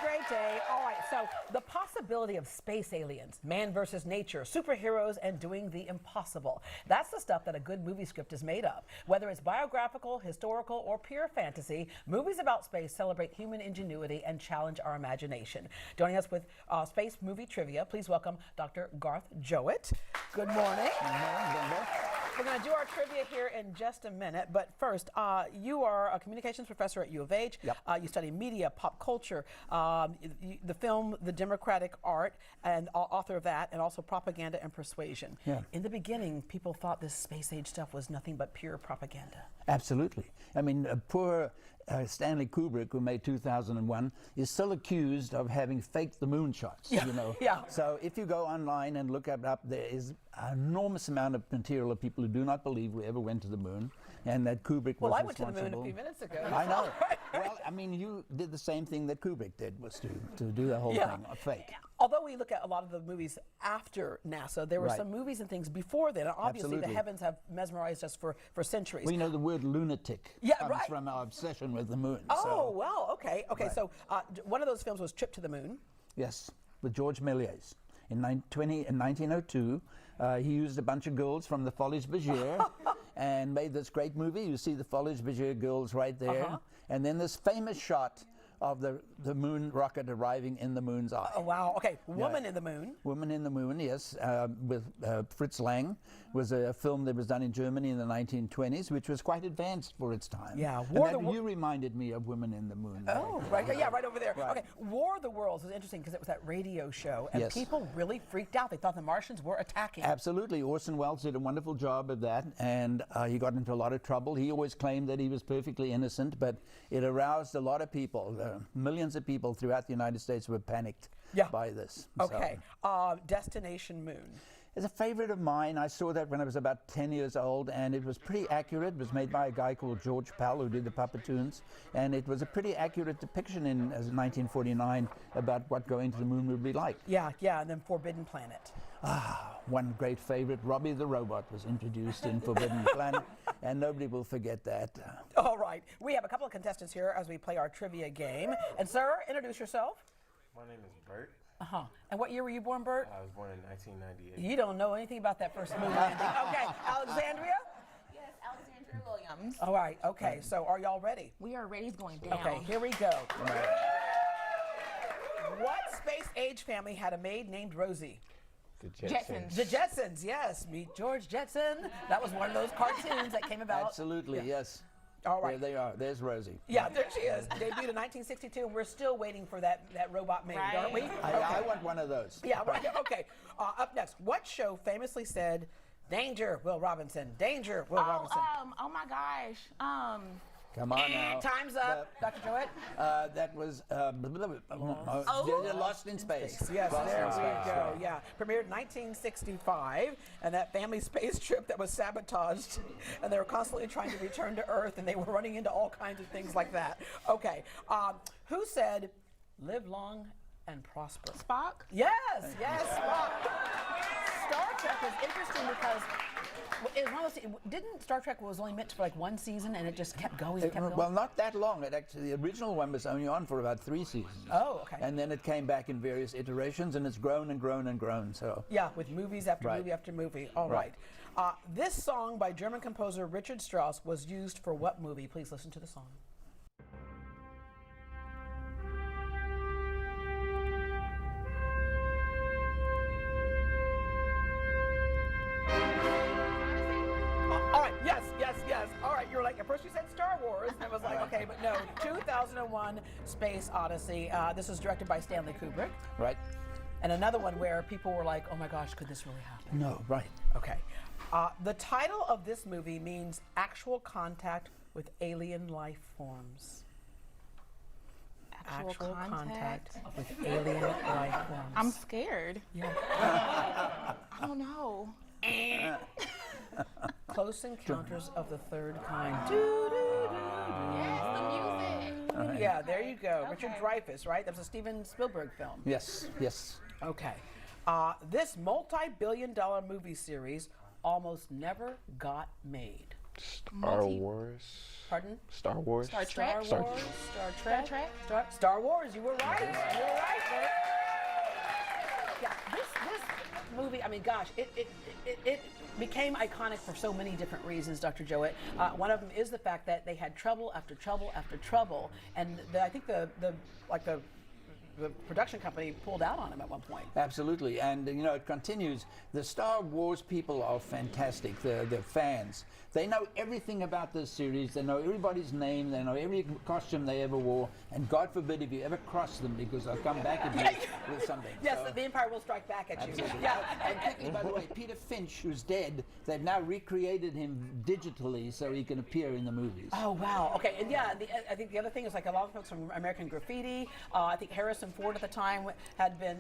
great day. All right, so the possibility of space aliens, man versus nature, superheroes, and doing the impossible. That's the stuff that a good movie script is made of. Whether it's biographical, historical, or pure fantasy, movies about space celebrate human ingenuity and challenge our imagination. Joining us with space movie trivia, please welcome Dr. Garth Jowett. Good morning. We're going to do our trivia here in just a minute, but first, you are a communications professor at U of H. Yep. You study media, pop culture, the film, The Democratic Art, and author of that, and also propaganda and persuasion. Yeah. In the beginning, people thought this space age stuff was nothing but pure propaganda. Absolutely. I mean, poor Stanley Kubrick, who made 2001, is still accused of having faked the moon shots. Yeah. You know. Yeah. So if you go online and look it up, there is an enormous amount of material of people who do not believe we ever went to the moon, and that Kubrick was responsible. Well, I went to the moon a few minutes ago. I know. Well, I mean, you did the same thing that Kubrick did, was to do the whole thing, a fake. Although we look at a lot of the movies after NASA, there were some movies and things before then. Obviously, Absolutely. the heavens have mesmerized us for centuries. We know the word lunatic comes from our obsession with the moon. Oh, so. well, okay. Okay, so one of those films was Trip to the Moon. Yes, with George Méliès. In 1902, he used a bunch of girls from the Folies Bergère and made this great movie. You see the Folies Bergère girls right there. And then this famous shot of the moon rocket arriving in the moon's eye. Oh, wow. Okay, Woman in the Moon. Woman in the Moon, yes, with Fritz Lang, was a film that was done in Germany in the 1920s, which was quite advanced for its time. Yeah. You reminded me of Woman in the Moon. Oh, right. Yeah, right over there. Right. Okay, War of the Worlds was interesting because it was that radio show, and people really freaked out. They thought the Martians were attacking. Absolutely. Orson Welles did a wonderful job of that, and he got into a lot of trouble. He always claimed that he was perfectly innocent, but it aroused a lot of people. Millions of people throughout the United States were panicked by this. Okay. Destination Moon. It's a favorite of mine. I saw that when I was about 10 years old, and it was pretty accurate. It was made by a guy called George Pell, who did the Puppetoons, and it was a pretty accurate depiction in 1949 about what going to the moon would be like. Yeah, and then Forbidden Planet. One great favorite, Robbie the Robot, was introduced in Forbidden Planet, and nobody will forget that. All right. We have a couple of contestants here as we play our trivia game. And sir, introduce yourself. My name is Bert. And what year were you born, Bert? I was born in 1998. You don't know anything about that first movie. Okay, Alexandria? Yes, Alexandria Williams. All right, okay, so are y'all ready? We are ready. It's going down. Okay, here we go. What space age family had a maid named Rosie? The Jetsons. The Jetsons, yes. Meet George Jetson. That was one of those cartoons that came about. Absolutely, yes. All right. There they are. There's Rosie. Yeah, there she is. Debuted in 1962, and we're still waiting for that robot maid, aren't we? I want one of those. Yeah, right. Okay. Up next, what show famously said, "Danger, Will Robinson. Danger, Will Robinson." Oh my gosh. Come on now. Time's up, Dr. Jowett. That was Lost in Space. Yes, Lost there in we Space, go. right. Yeah, premiered in 1965, and that family space trip that was sabotaged, and they were constantly trying to return to Earth, and they were running into all kinds of things like that. Okay, who said, "Live long and prosper"? Spock? Yes, Spock. Star Trek is interesting because it was one of those, didn't Star Trek was only meant for like one season and it just kept going, Well, not that long. The original one was only on for about 3 seasons. Oh, okay. And then it came back in various iterations, and it's grown and grown and grown. So yeah, with movies after movie after movie. All right. This song by German composer Richard Strauss was used for what movie? Please listen to the song. Yes. All right, you were like, at first you said Star Wars, and I was like, okay, but no, 2001 Space Odyssey. This was directed by Stanley Kubrick. Right. And another one where people were like, oh my gosh, could this really happen? No, right. Okay. The title of this movie means actual contact with alien life forms. Actual contact with alien life forms. I'm scared. Yeah. I don't know. Close Encounters of the Third Kind. Yes, the music. Yeah, there you go. Richard Dreyfuss, right? That was a Steven Spielberg film. Yes. Okay. This multi-billion-dollar movie series almost never got made. Star Wars. Pardon? Star Wars. Star Trek. Star Wars, Star Trek. Trek? Star Wars. You were right. You were right, Bert. Yeah, this movie. I mean, gosh, it became iconic for so many different reasons, Dr. Jowett. One of them is the fact that they had trouble after trouble after trouble, and I think the production company pulled out on him at one point. Absolutely, and you know it continues. The Star Wars people are fantastic. The fans. They know everything about this series. They know everybody's name. They know every costume they ever wore. And God forbid if you ever cross them, because they'll come back at you with something. Yes, So- the Empire will strike back at you. Absolutely. Yeah. And quickly, by the way, Peter Finch, who's dead, they've now recreated him digitally so he can appear in the movies. Oh wow. Okay, and yeah, I think the other thing is like a lot of folks from American Graffiti. I think Harrison Ford at the time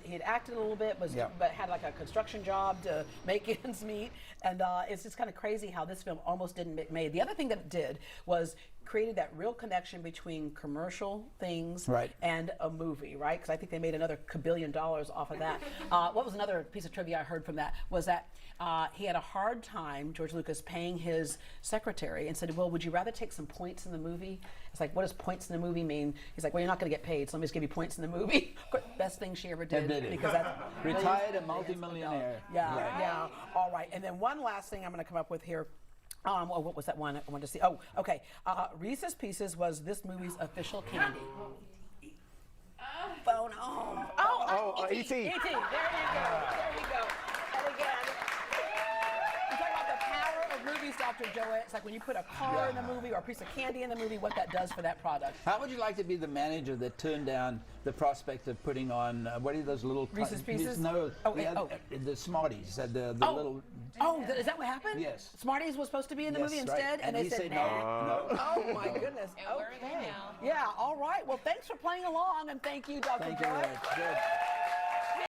he had acted a little bit, but had like a construction job to make ends meet, and it's just kind of crazy how this film almost didn't get made. The other thing that it did was created that real connection between commercial things and a movie, right? Because I think they made another $1 billion off of that. What was another piece of trivia I heard from that was that he had a hard time, George Lucas, paying his secretary and said, well, would you rather take some points in the movie? It's like, what does points in the movie mean? He's like, well, you're not going to get paid, so let me just give you points in the movie. Best thing she ever did. Because that's Retired a multimillionaire. Yeah. All right. And then one last thing I'm going to come up with here. What was that one I wanted to see? Oh, okay. Reese's Pieces was this movie's official candy. Phone home. E.T. E.T. There you go. And again, you talk about the power of movies, Dr. Jowett. It's like when you put a car in the movie or a piece of candy in the movie, what that does for that product. How would you like to be the manager that turned down the prospect of putting on, what are those little... Reese's Pieces? No, the Smarties, the little... Oh, is that what happened? Yes. Smarties was supposed to be in the movie instead, and they said no. no. Oh my goodness. And where are they now? Yeah. All right. Well, thanks for playing along, and thank you, Dr. Thank you, Jowett. Ed. Good.